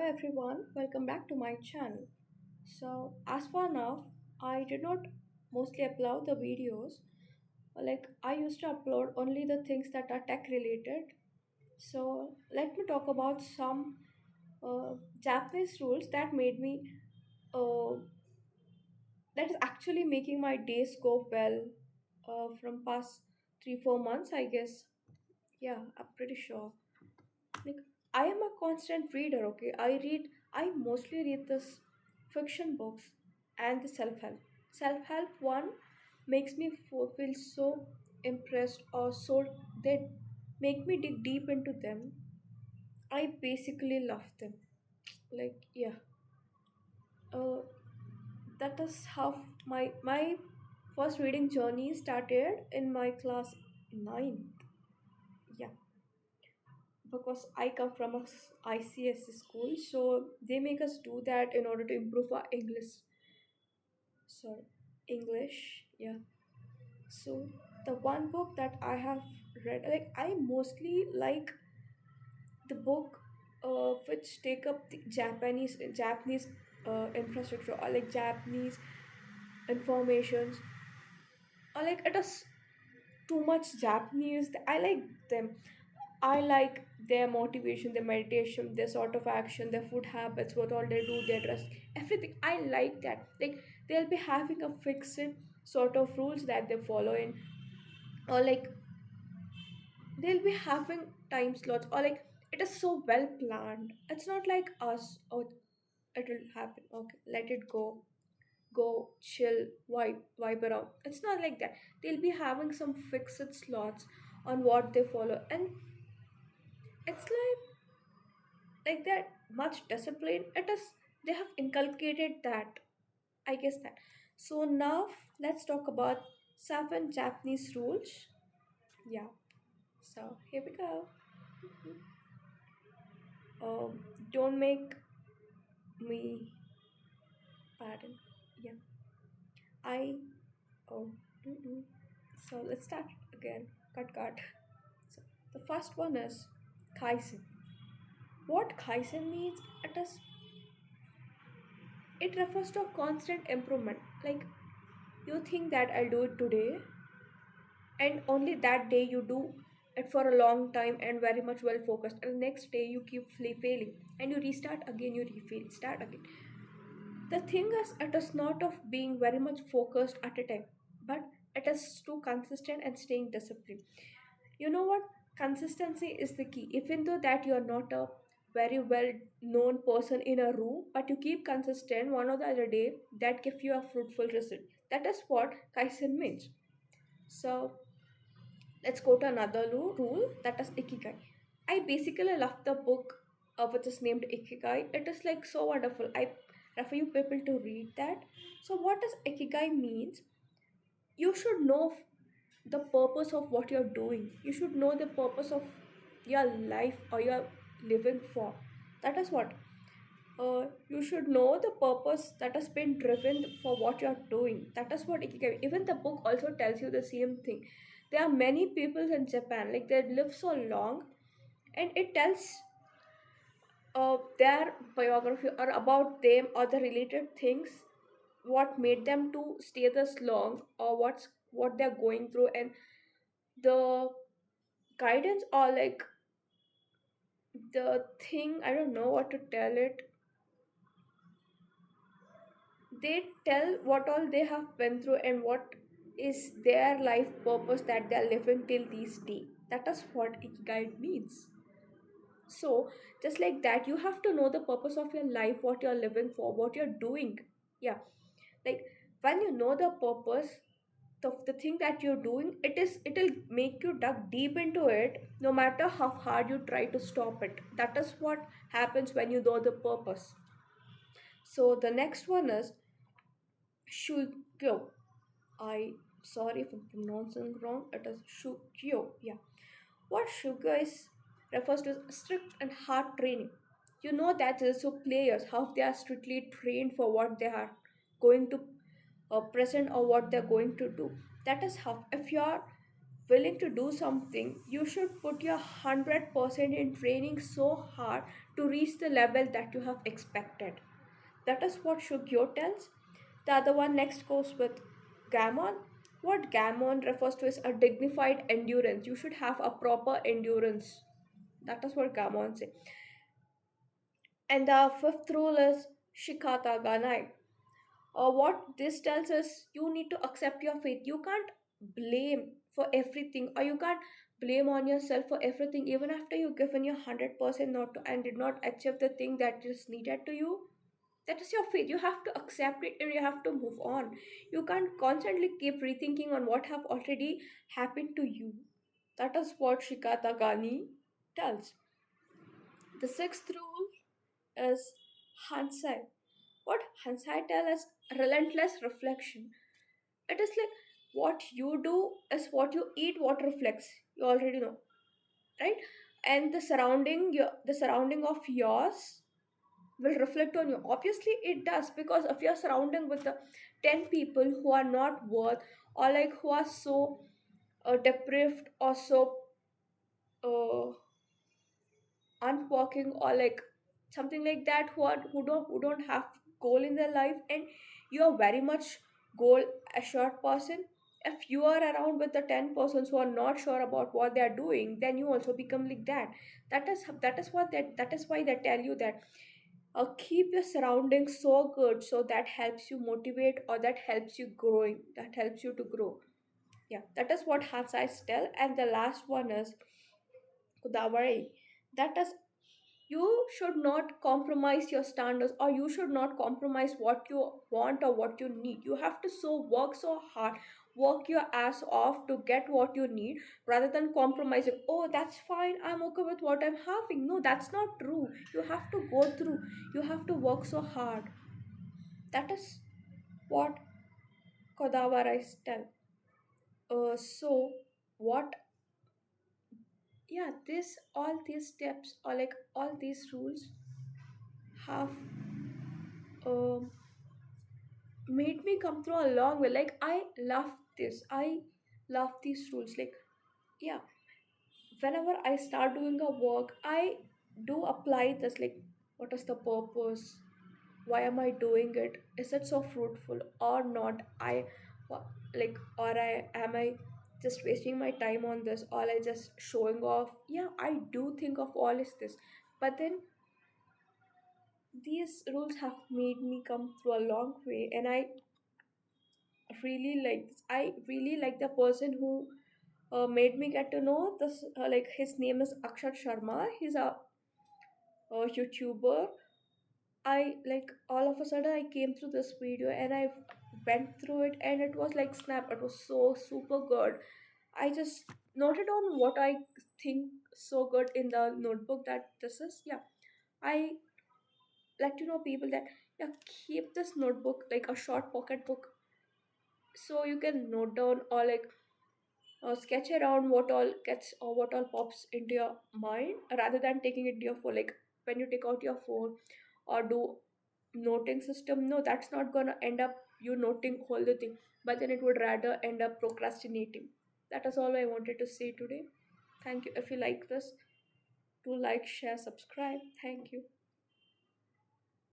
everyone, welcome back to my channel. So, as for now, I did not mostly upload the videos. Like, I used to upload only the things that are tech related. So, let me talk about some Japanese rules that made me, uh, that is actually making my days go well from past 3 4 months, I guess. Yeah, I'm pretty sure. Like, I am a constant reader. Okay, I mostly read this fiction books and the self-help one makes me feel so impressed, or so they make me dig deep into them. I basically love them. Like, yeah, uh, that is how my first reading journey started in my class 9th. Yeah, because I come from a ICS school, so they make us do that in order to improve our English. Sorry, English. Yeah. So the one book that I have read, like I mostly like the book, which take up the Japanese infrastructure, or like Japanese informations, or like it is too much Japanese. I like them. I like their motivation, their meditation, their sort of action, their food habits, what all they do, their dress, everything. I like that. Like, they'll be having a fixed sort of rules that they follow in, or like they'll be having time slots, or like it is so well planned. It's not like us, or it will happen. Okay, let it go chill, vibe around. It's not like that. They'll be having some fixed slots on what they follow, and it's like that much discipline. It is, they have inculcated that, I guess that. So now let's talk about 7 Japanese rules. Yeah, so here we go. Don't make me pardon. Yeah, I oh mm-mm. So let's start again. Cut. So the first one is kaizen. What kaizen means? It refers to a constant improvement. Like, you think that I'll do it today, and only that day you do it for a long time and very much well focused, and the next day you keep failing, and you restart again, you refail, start again. The thing is, it is not of being very much focused at a time, but it is too consistent and staying disciplined. You know what? Consistency is the key. Even though that you are not a very well known person in a room, but you keep consistent one or the other day, that gives you a fruitful result. That is what kaizen means. So let's go to another rule, that is ikigai. I basically love the book, which is named Ikigai. It is like so wonderful. I refer you people to read that. So what does Ikigai means? You should know the purpose of what you're doing. You should know the purpose of your life, or you're living for. That is what. You should know the purpose that has been driven for what you're doing. That is what Ikigai. Even the book also tells you the same thing. There are many people in Japan, like they live so long, and it tells their biography, or about them, or the related things, what made them to stay this long, or what they're going through, and the guidance, or like the thing, I don't know what to tell it. They tell what all they have been through, and what is their life purpose that they're living till this day. That is what ikigai means. So just like that, you have to know the purpose of your life, what you're living for, what you're doing. Yeah, like when you know the purpose of the thing that you're doing, it'll make you dug deep into it, no matter how hard you try to stop it. That is what happens when you know the purpose. So the next one is shugyo. I sorry if I'm pronouncing wrong. It is shugyo. Yeah, what sugar is refers to strict and hard training. You know that also players, how they are strictly trained for what they are going to present, or what they're going to do. That is how, if you are willing to do something, you should put your 100% in training so hard to reach the level that you have expected. That is what Shugyo tells. The other one next goes with Gammon. What Gammon refers to is a dignified endurance. You should have a proper endurance. That is what Gammon says. And the fifth rule is Shikata Ganai. What this tells us, you need to accept your fate. You can't blame for everything, or you can't blame on yourself for everything, even after you've given your 100% not to, and did not achieve the thing that is needed to you. That is your fate. You have to accept it and you have to move on. You can't constantly keep rethinking on what have already happened to you. That is what Shikata Gani tells. The sixth rule is Hansai. What Hansai tells is relentless reflection. It is like what you do is what you eat, what reflects. You already know, right? And the surrounding of yours will reflect on you. Obviously, it does, because if you're surrounding with the 10 people who are not worth, or like who are so deprived, or so uh, unworking, or like something like that, who don't have goal in their life, and you are very much goal assured person. If you are around with the 10 persons who are not sure about what they are doing, then you also become like that. That is why they tell you that keep your surroundings so good, so that helps you motivate, or that helps you growing, that helps you to grow. Yeah, that is what Hansai tell. And the last one is Kudavari. That is, you should not compromise your standards, or you should not compromise what you want or what you need. You have to work so hard, work your ass off to get what you need, rather than compromising. Oh, that's fine, I'm okay with what I'm having. No, that's not true. You have to go through, you have to work so hard. That is what Kodavara tell. So what, yeah, this all these steps, or like all these rules have um made me come through a long way. Like, I love this. I love these rules. Like, yeah, whenever I start doing a work, I do apply this. Like, what is the purpose? Why am I doing it? Is it so fruitful or not? Like, or I am I just wasting my time on this, or I just showing off? Yeah, I do think of all is this, but then these rules have made me come through a long way, and I really like the person who made me get to know this. Like, his name is Akshat Sharma. He's a YouTuber. I like, all of a sudden I came through this video and I went through it, and it was like snap. It was so super good. I just noted on what I think so good in the notebook, that this is, yeah. I like to know people that, yeah, keep this notebook like a short pocket book, so you can note down, or like sketch around what all gets, or what all pops into your mind, rather than taking it to your phone. Like, when you take out your phone or do noting system, no, that's not gonna end up you noting whole the thing, but then it would rather end up procrastinating. That is all I wanted to say today. Thank you. If you like this, do like, share, subscribe. Thank you.